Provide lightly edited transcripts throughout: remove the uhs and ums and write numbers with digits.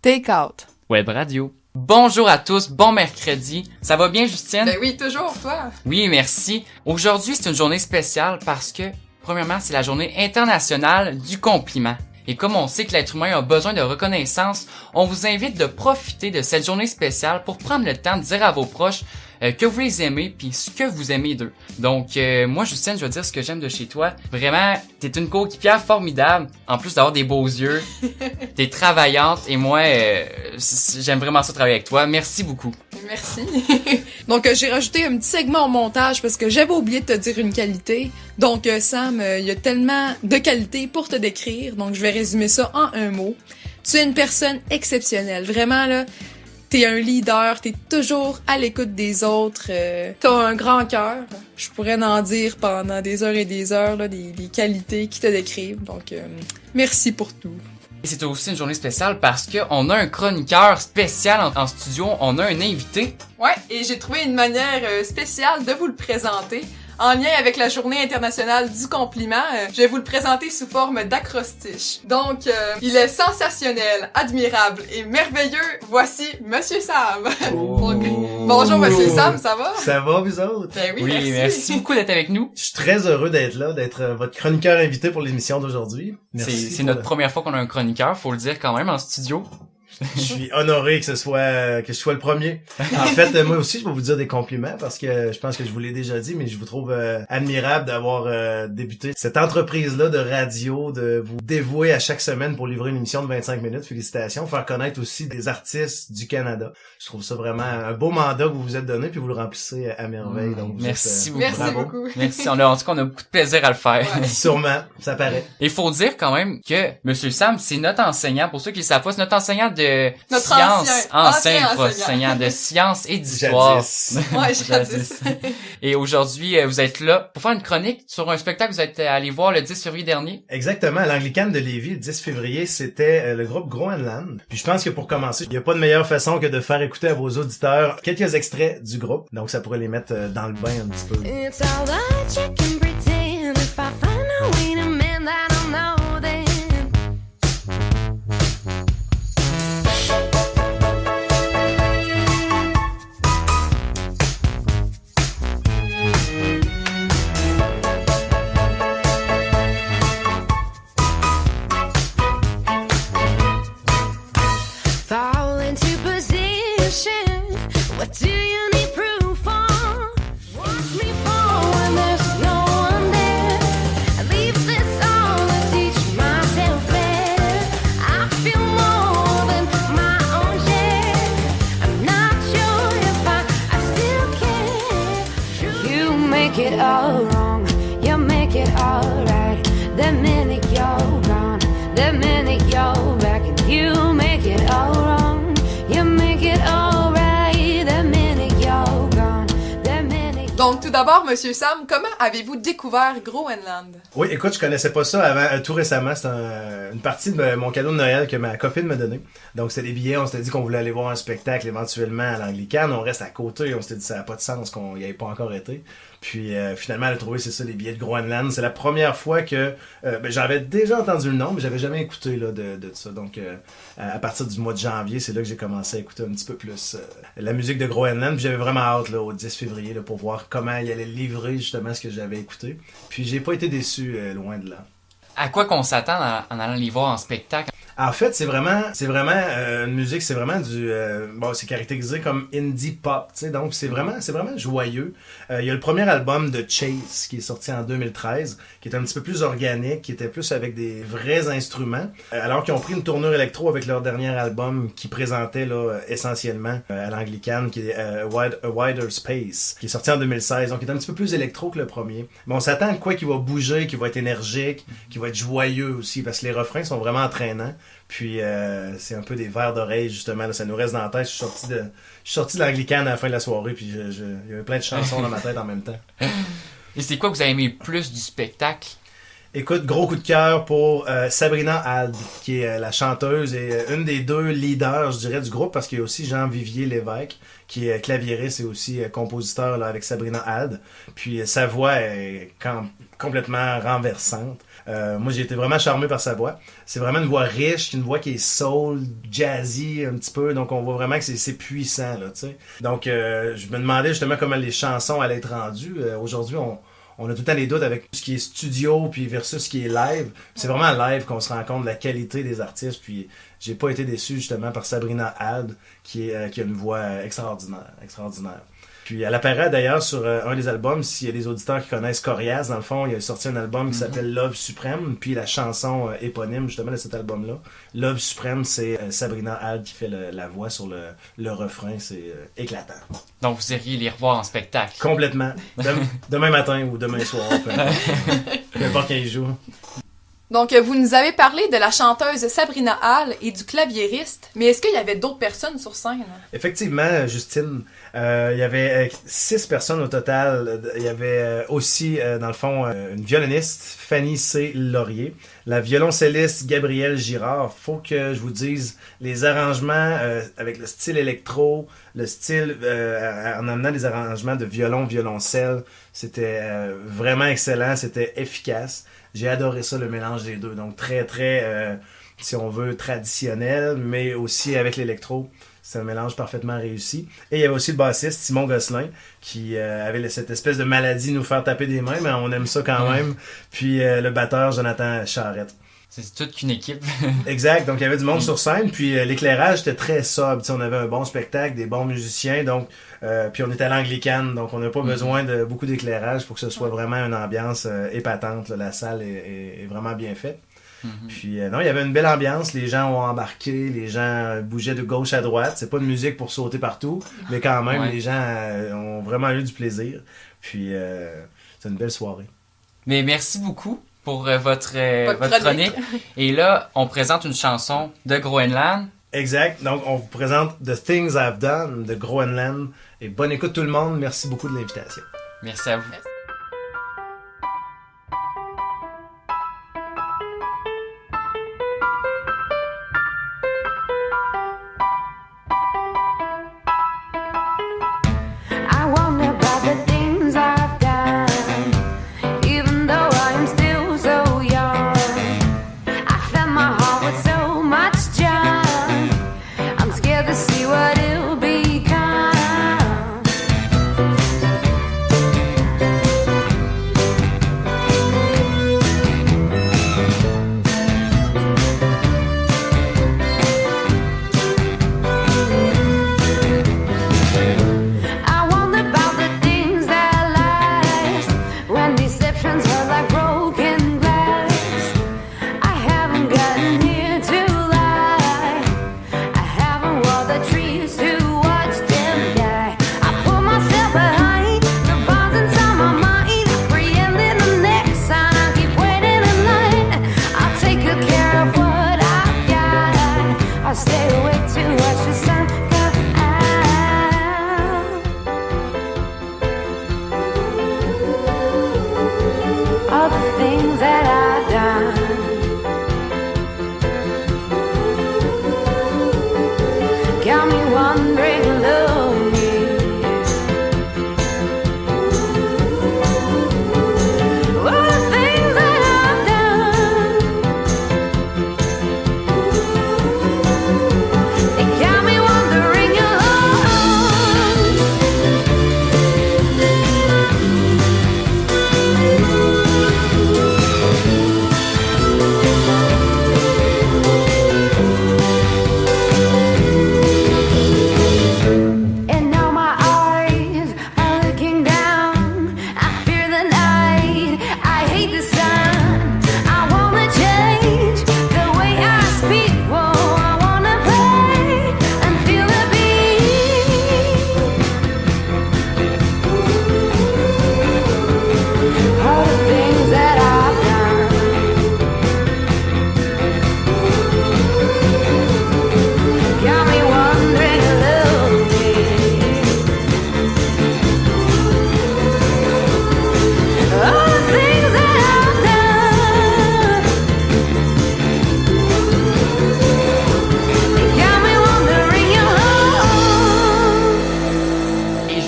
Take Out. Web Radio. Bonjour à tous, bon mercredi. Ça va bien, Justine? Ben oui, toujours, toi. Oui, merci. Aujourd'hui, c'est une journée spéciale parce que, premièrement, c'est la journée internationale du compliment. Et comme on sait que l'être humain a besoin de reconnaissance, on vous invite de profiter de cette journée spéciale pour prendre le temps de dire à vos proches que vous les aimez puis ce que vous aimez d'eux. Donc moi Justine, je veux dire ce que j'aime de chez toi. Vraiment, t'es une coéquipière formidable. En plus d'avoir des beaux yeux, t'es travaillante et moi j'aime vraiment ça travailler avec toi. Merci beaucoup. Merci. Donc j'ai rajouté un petit segment au montage parce que j'avais oublié de te dire une qualité. Donc Sam, il y a tellement de qualités pour te décrire. Donc je vais résumer ça en un mot. Tu es une personne exceptionnelle. Vraiment là. T'es un leader, t'es toujours à l'écoute des autres, t'as un grand cœur. Je pourrais en dire pendant des heures et des heures, là, des qualités qui te décrivent. Donc, merci pour tout. Et c'est aussi une journée spéciale parce que on a un chroniqueur spécial en studio, on a un invité. Ouais, et j'ai trouvé une manière spéciale de vous le présenter. En lien avec la journée internationale du compliment, je vais vous le présenter sous forme d'acrostiche. Donc, il est sensationnel, admirable et merveilleux. Voici Monsieur Sam. Oh. Bonjour Monsieur Sam, ça va? Ça va, vous autres? Ben oui, Oui, merci beaucoup d'être avec nous. Je suis très heureux d'être là, d'être votre chroniqueur invité pour l'émission d'aujourd'hui. Merci. C'est notre première fois qu'on a un chroniqueur, faut le dire quand même, en studio. Je suis honoré que je sois le premier. En fait, moi aussi, je vais vous dire des compliments parce que je pense que je vous l'ai déjà dit, mais je vous trouve admirable d'avoir débuté cette entreprise-là de radio, de vous dévouer à chaque semaine pour livrer une émission de 25 minutes. Félicitations. Faire connaître aussi des artistes du Canada. Je trouve ça vraiment un beau mandat que vous vous êtes donné puis vous le remplissez à merveille. Donc, merci beaucoup. Merci bravo. beaucoup. Merci. En tout cas, on a beaucoup de plaisir à le faire. Ouais. Sûrement, ça paraît. Il faut dire quand même que Monsieur Sam, c'est notre enseignant. Pour ceux qui le savent pas, c'est notre enseignant de Notre sciences, ancien enseignant de sciences et d'histoire. Jadis. Ouais, jadis. Et aujourd'hui, vous êtes là pour faire une chronique sur un spectacle que vous êtes allé voir le 10 février dernier. Exactement, à l'Anglicane de Lévis, le 10 février, c'était le groupe Groenland. Puis je pense que pour commencer, il n'y a pas de meilleure façon que de faire écouter à vos auditeurs quelques extraits du groupe. Donc ça pourrait les mettre dans le bain un petit peu. It's all that you can pretend. If I find a way to mend that, I'll know then. Fall into position. What do you need proof for? Watch me fall when there's no one there. I leave this all to teach myself better. I feel more than my own share. I'm not sure if I still care. You make it all wrong. You make it all right. The minute you're gone, the minute you're back, and you make it all wrong. You make it all right. The minute you're gone, the minute. Donc, tout d'abord, Monsieur Sam, comment avez-vous découvert Groenland? Oui, écoute, je connaissais pas ça avant tout récemment. C'était une partie de mon cadeau de Noël que ma copine m'a donné. Donc, c'était des billets. On s'était dit qu'on voulait aller voir un spectacle éventuellement à l'Anglicane. On reste à côté. On s'était dit ça n'a pas de sens qu'on y avait pas encore été. Puis finalement, elle a trouvé, c'est ça, les billets de Groenland. C'est la première fois que j'avais déjà entendu le nom, mais j'avais jamais écouté là de ça. Donc, à partir du mois de janvier, c'est là que j'ai commencé à écouter un petit peu plus la musique de Groenland. Puis j'avais vraiment hâte là, au 10 février là, pour voir comment il allait livrer justement ce que j'avais écouté. Puis j'ai pas été déçu, loin de là. À quoi qu'on s'attend en allant les voir en spectacle? En fait, c'est vraiment une musique, c'est vraiment du c'est caractérisé comme indie pop, tu sais, donc c'est vraiment joyeux. Il y a le premier album de Chase qui est sorti en 2013, qui est un petit peu plus organique, qui était plus avec des vrais instruments, alors qu'ils ont pris une tournure électro avec leur dernier album qui présentait là essentiellement à l'Anglicane, qui est A Wider Space, qui est sorti en 2016, donc qui est un petit peu plus électro que le premier. Mais on s'attend à quoi qui va bouger, qui va être énergique, qui va être joyeux aussi, parce que les refrains sont vraiment entraînants. Puis c'est un peu des vers d'oreille justement, là, ça nous reste dans la tête. Je suis sorti de l'Anglicane à la fin de la soirée, puis il y avait plein de chansons dans ma tête en même temps. Et c'est quoi que vous avez aimé le plus du spectacle? Écoute, gros coup de cœur pour Sabrina Alde, qui est la chanteuse et une des deux leaders, je dirais, du groupe, parce qu'il y a aussi Jean-Vivier Lévesque, qui est claviériste et aussi compositeur là, avec Sabrina Alde. Puis sa voix est complètement renversante. Moi, j'ai été vraiment charmé par sa voix. C'est vraiment une voix riche, une voix qui est soul, jazzy un petit peu. Donc, on voit vraiment que c'est puissant, là, tu sais. Donc, je me demandais justement comment les chansons allaient être rendues. Aujourd'hui, on a tout le temps des doutes avec ce qui est studio puis versus ce qui est live. C'est vraiment live qu'on se rend compte de la qualité des artistes. Puis j'ai pas été déçu justement par Sabrina Hald qui a une voix extraordinaire. Puis elle apparaît d'ailleurs sur un des albums, s'il y a des auditeurs qui connaissent Corias, dans le fond, il a sorti un album qui s'appelle Love Supreme, puis la chanson éponyme justement de cet album-là, Love Supreme, c'est Sabrina Hald qui fait la voix sur le refrain, c'est éclatant. Donc vous iriez les revoir en spectacle. Complètement. Demain matin ou demain soir, peu importe quand ils jouent. Donc, vous nous avez parlé de la chanteuse Sabrina Hall et du claviériste, mais est-ce qu'il y avait d'autres personnes sur scène? Effectivement, Justine, il y avait 6 personnes au total. Il y avait aussi, dans le fond, une violoniste, Fanny C. Laurier, la violoncelliste Gabrielle Girard. Faut que je vous dise, les arrangements avec le style électro, le style en amenant des arrangements de violoncelle, c'était vraiment excellent, c'était efficace. J'ai adoré ça, le mélange des deux. Donc, très, très, si on veut, traditionnel, mais aussi avec l'électro. C'est un mélange parfaitement réussi. Et il y avait aussi le bassiste, Simon Gosselin, qui avait cette espèce de maladie de nous faire taper des mains, mais on aime ça quand même. Puis le batteur, Jonathan Charette. C'est toute qu'une équipe. Exact. Donc, il y avait du monde sur scène. Puis l'éclairage était très sobre. T'sais, on avait un bon spectacle, des bons musiciens. Donc, puis on était à l'anglicane. Donc, on n'a pas besoin de beaucoup d'éclairage pour que ce soit vraiment une ambiance épatante. Là. La salle est vraiment bien faite. Puis non, il y avait une belle ambiance. Les gens ont embarqué. Les gens bougeaient de gauche à droite. C'est pas de musique pour sauter partout. Mais quand même, les gens ont vraiment eu du plaisir. Puis, c'est une belle soirée. Mais merci beaucoup pour votre chronique. Et là, on présente une chanson de Groenland. Exact. Donc, on vous présente The Things I've Done de Groenland. Et bonne écoute tout le monde. Merci beaucoup de l'invitation. Merci à vous. Merci. I wonder about the things I've done, even though I'm still so young. I fed my heart with so much joy. I'm scared to see what it'll become. I wonder about the things that last when deceptions hurt like broken glass. I haven't gotten here to lie. I haven't walked the trees to watch them die. I put myself behind the bars inside my mind, preempting the next sign. I keep waiting in line. I'll take good care of what I've got. I'll stay awake to watch the sun go out. All the things that I've done got me wondering lonely. All the things that I've done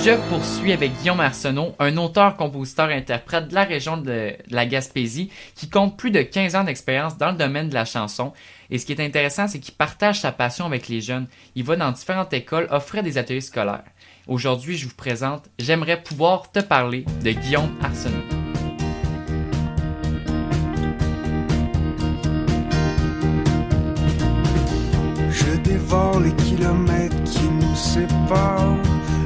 Je poursuis avec Guillaume Arsenault, un auteur-compositeur-interprète de la région de la Gaspésie qui compte plus de 15 ans d'expérience dans le domaine de la chanson. Et ce qui est intéressant, c'est qu'il partage sa passion avec les jeunes. Il va dans différentes écoles offrir des ateliers scolaires. Aujourd'hui, je vous présente « J'aimerais pouvoir te parler » de Guillaume Arsenault. Je dévore les kilomètres qui nous séparent.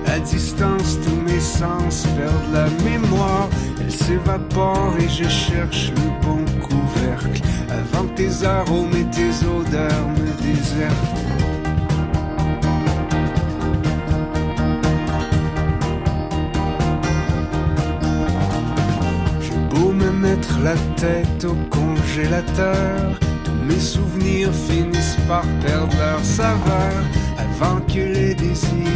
À distance, tous mes sens perdent la mémoire. Elle s'évapore et je cherche le bon couvercle avant que tes arômes et tes odeurs me désertent. J'ai beau me mettre la tête au congélateur, mes souvenirs finissent par perdre leur saveur avant que les désirs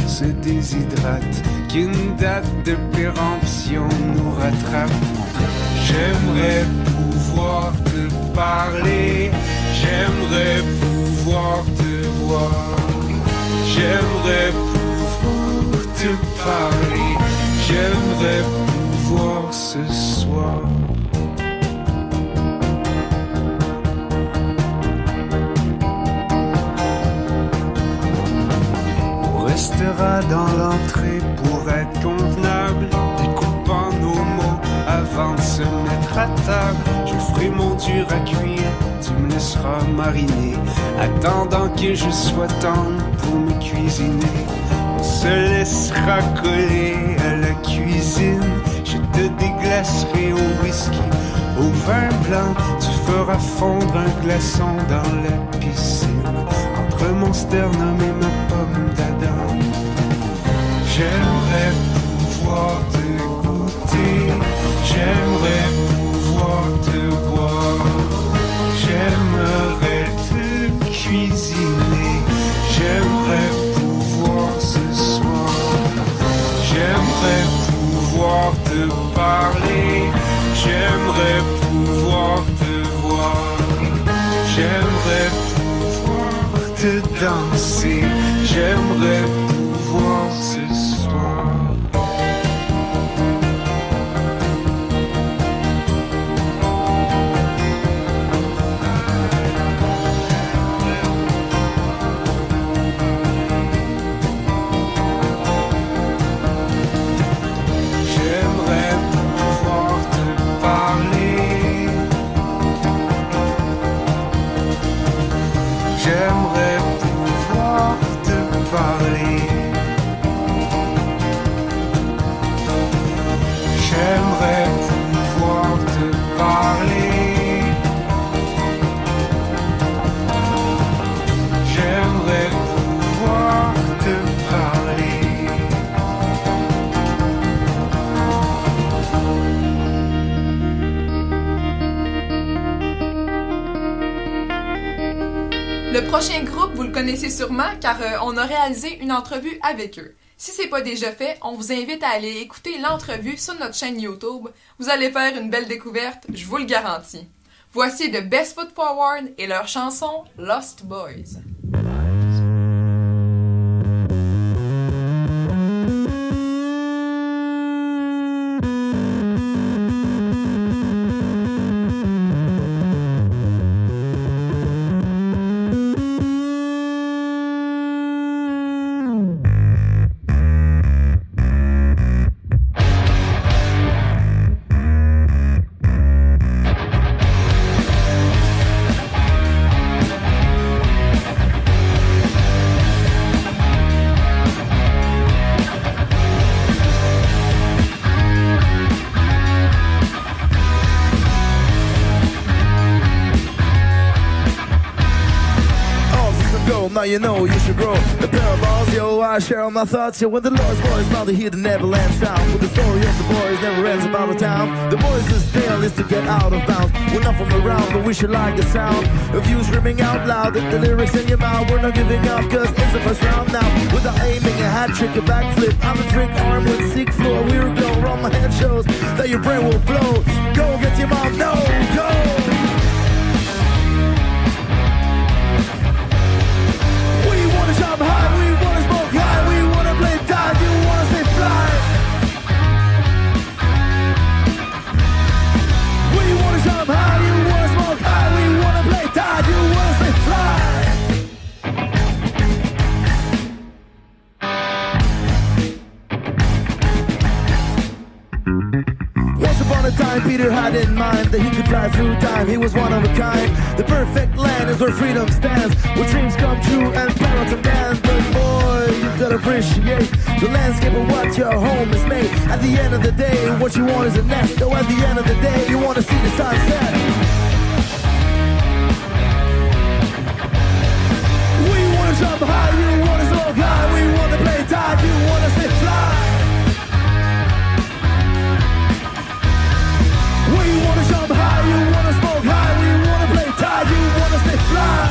se déshydratent, qu'une date de péremption nous rattrape. J'aimerais pouvoir te parler, j'aimerais pouvoir te voir, j'aimerais pouvoir te parler, j'aimerais pouvoir ce soir. Restera dans l'entrée pour être convenable, découpant nos mots avant de se mettre à table. Je ferai mon dur à cuire, tu me laisseras mariner, attendant que je sois tendre pour me cuisiner. On se laissera coller à la cuisine, je te déglacerai au whisky, au vin blanc. Tu feras fondre un glaçon dans la piscine, entre mon sternum et ma pomme d'Adam. J'aimerais pouvoir te goûter, j'aimerais pouvoir te boire, j'aimerais te cuisiner, j'aimerais pouvoir ce soir, j'aimerais pouvoir te parler, j'aimerais pouvoir te voir, j'aimerais pouvoir te danser, j'aimerais pouvoir ce soir. J'aimerais pouvoir te parler, j'aimerais pouvoir te parler, j'aimerais pouvoir te parler, j'aimerais pouvoir te parler. Le prochain groupe, vous le connaissez sûrement car on a réalisé une entrevue avec eux. Si c'est pas déjà fait, on vous invite à aller écouter l'entrevue sur notre chaîne YouTube. Vous allez faire une belle découverte, je vous le garantis. Voici The Best Foot Forward et leur chanson Lost Boys. Now you know you should grow a pair of balls, yo. I share all my thoughts, yo. When the Lost Boys bound to hear the Neverland sound, with the story of the boys never ends about the town. The boys' tale is to get out of bounds. We're not from around, but we should like the sound of you screaming out loud. The lyrics in your mouth, we're not giving up, cause it's the first round now. Without aiming a hat trick, a backflip, I'm a trick arm with sick floor. We're glow, on my head shows that your brain will blow. Go get your mom, no, go! Jump high, we wanna smoke high, we wanna play tide, you wanna stay a time Peter had in mind that he could fly through time. He was one of a kind. The perfect land is where freedom stands, where dreams come true and parents and dance. But boy, you gotta appreciate the landscape of what your home is made. At the end of the day, what you want is a nest. Though at the end of the day, you wanna see the sunset. We wanna jump high, you wanna smoke high. We wanna play tide, you wanna stay fly. We wanna jump high, you wanna smoke high. We wanna play tide, you wanna stay fly.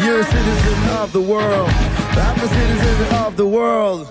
You're a citizen of the world. I'm a citizen of the world.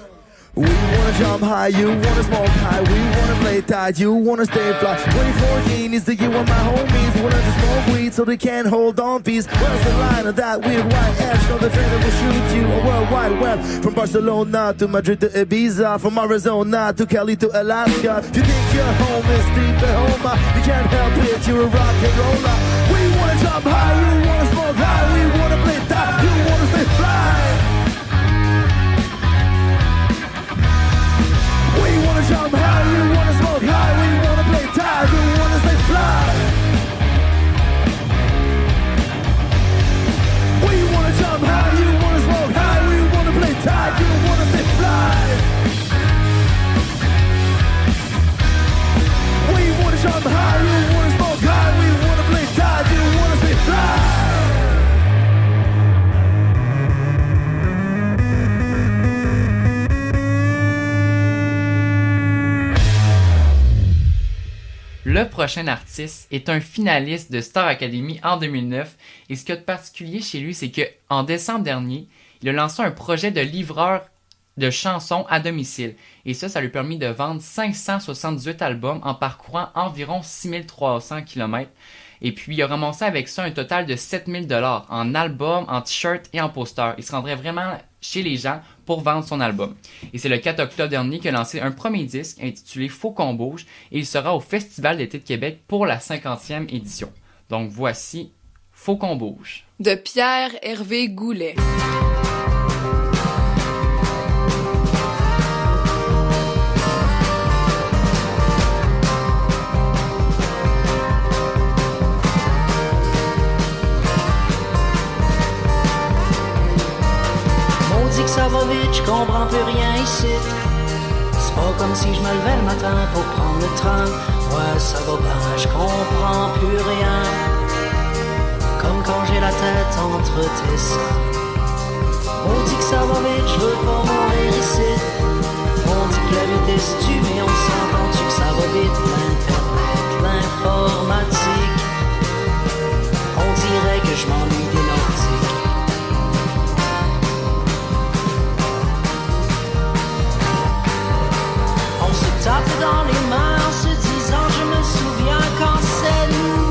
We wanna jump high, you wanna smoke high. We wanna play tight, you wanna stay fly. 2014 is the year when my homies wanna to smoke weed so they can't hold on peace. Where's the line of that weird white edge? So the trainer will shoot you a world wide web. From Barcelona to Madrid to Ibiza, from Arizona to Cali to Alaska. If you think your home is deep at home, you can't help it, you're a rock and roller. We wanna jump high, you wanna smoke high. We wanna play tight, you wanna stay fly. We wanna jump high, you wanna smoke high. We wanna play tight, you wanna stay fly. We wanna jump high, you wanna smoke high. We wanna play tight, you wanna stay fly. We wanna jump high, you wanna smoke high. We wanna play tight, you wanna stay fly. Le prochain artiste est un finaliste de Star Academy en 2009 et ce qu'il y a de particulier chez lui, c'est qu'en décembre dernier, il a lancé un projet de livreur de chansons à domicile. Et ça lui a permis de vendre 578 albums en parcourant environ 6300 km. Et puis, il a ramassé avec ça un total de 7000 $ en albums, en t-shirts et en posters. Il se rendrait vraiment chez les gens pour vendre son album. Et c'est le 4 octobre dernier qu'il a lancé un premier disque intitulé Faut qu'on bouge et il sera au Festival d'été de Québec pour la 50e édition. Donc voici Faut qu'on bouge. De Pierre-Hervé Goulet. Ça va vite, je comprends plus rien ici. C'est pas comme si je me levais le matin pour prendre le train. Ouais, ça va bien, je comprends plus rien. Comme quand j'ai la tête entre tes seins. On dit que ça va vite, je veux pas mourir ici. On dit que la vitesse tue, mais on s'entend-tu que ça va vite? L'internet, l'informatique. On dirait que je m'ennuie des Nordiques. Tape dans les mains en se disant je me souviens quand c'est nous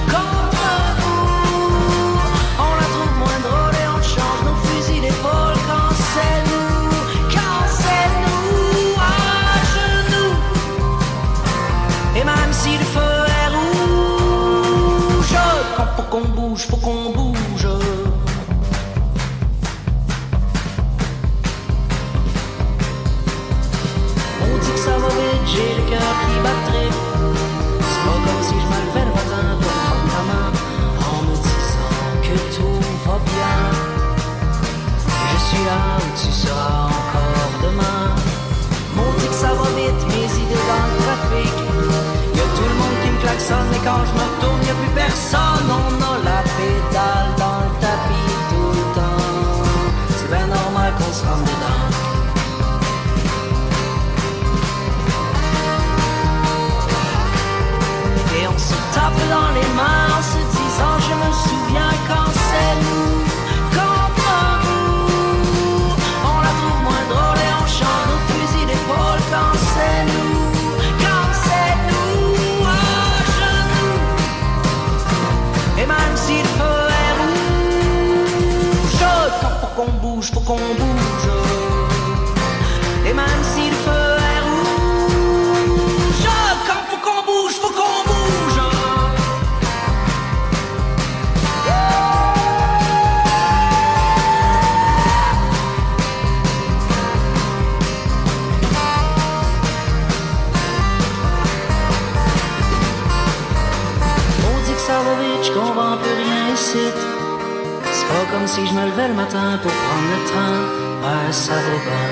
contre vous. On la trouve moins drôle et on change nos fusils d'épaule quand c'est nous à genoux. Et même si le feu est rouge, quand faut qu'on bouge, faut qu'on bouge. J'ai le cœur qui battrait. C'est pas comme si je me levais le matin pour prendre ta main en me disant que tout va bien. Je suis là où tu seras encore demain. Mon dit que ça va vite, mes idées dans le trafic. quand je me retourne, y'a plus personne. On a la pédale dans le tapis tout le temps. C'est bien normal qu'on se rende dedans. Et on se tape dans les mains en se disant je me souviens quand c'est nous contre vous. On la trouve moins drôle et on chante au fusil d'épaule quand c'est nous à genoux. Et même si le feu est rouge, quand faut qu'on bouge, faut qu'on bouge. Et même si le feu est rouge, quand faut qu'on bouge, faut qu'on bouge. Ça va vite, je comprends plus rien ici. C'est pas comme si je me levais le matin pour prendre le train. Ouais, ça va bien.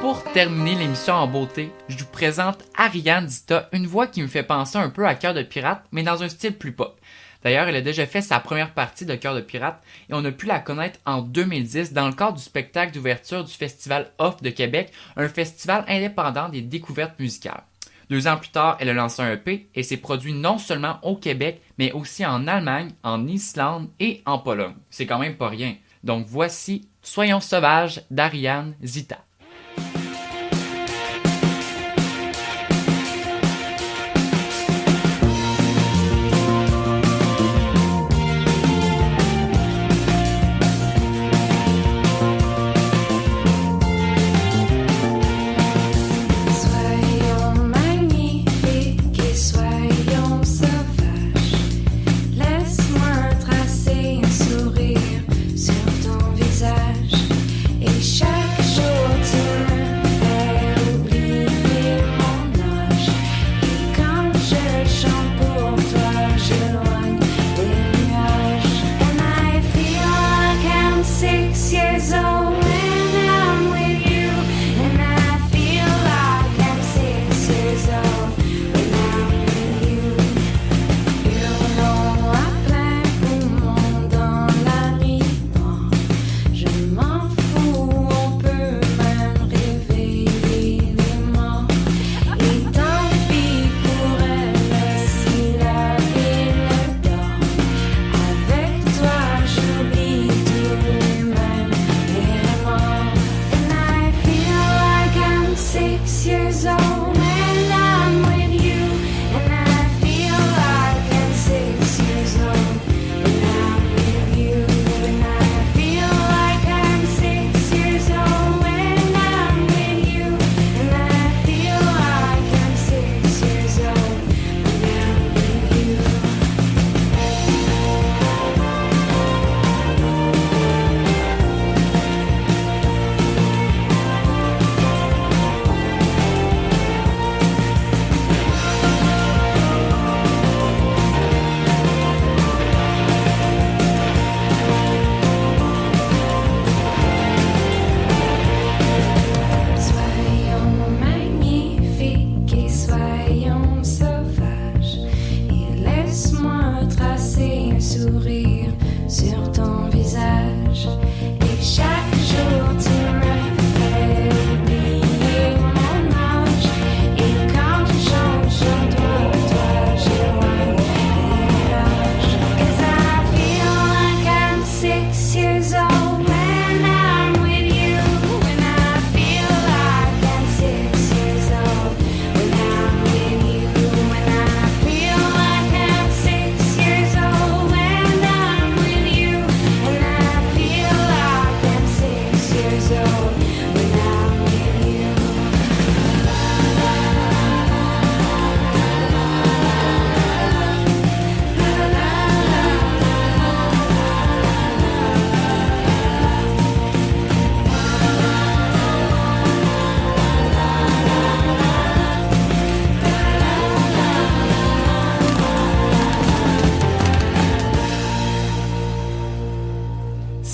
Pour terminer l'émission en beauté, je vous présente Ariane Zita, une voix qui me fait penser un peu à Cœur de pirate, mais dans un style plus pop. D'ailleurs, elle a déjà fait sa première partie de Cœur de pirate et on a pu la connaître en 2010 dans le cadre du spectacle d'ouverture du Festival Off de Québec, un festival indépendant des découvertes musicales. 2 ans plus tard, elle a lancé un EP et s'est produit non seulement au Québec, mais aussi en Allemagne, en Islande et en Pologne. C'est quand même pas rien. Donc voici Soyons sauvages d'Ariane Zita. Soyons magnifiques et soyons sauvages. Laisse-moi tracer un sourire sur ton visage. Et chaque jour tu me fais oublier mon âge. Et quand je chante pour toi, j'éloigne les nuages. And I feel like I'm 6 years old when I'm with you. And I feel like I'm 6 years old when I'm with you. Hurlons à plein poumon dans la nuit noire. Je m'en fous, on peut même réveiller les morts. Et tant pis pour elle si la ville dort. Avec toi j'oublie tous les mêmes remords. And I feel like I'm 6 years old when I'm with you. And I feel like I'm 6 years old when I'm with you. And I feel like I'm 6 years old when I'm with you. And I feel like I'm 6 years old when I'm with you.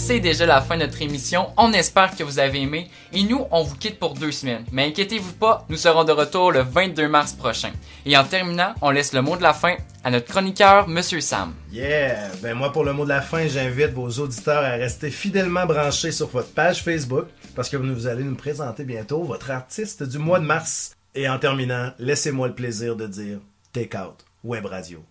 c'est déjà la fin de notre émission. On espère que vous avez aimé. Et nous, on vous quitte pour 2 semaines. Mais inquiétez-vous pas, nous serons de retour le 22 mars prochain. Et en terminant, on laisse le mot de la fin à notre chroniqueur, Monsieur Sam. Yeah! Ben moi, pour le mot de la fin, j'invite vos auditeurs à rester fidèlement branchés sur votre page Facebook parce que vous allez nous présenter bientôt votre artiste du mois de mars. Et en terminant, laissez-moi le plaisir de dire Take Out Web Radio.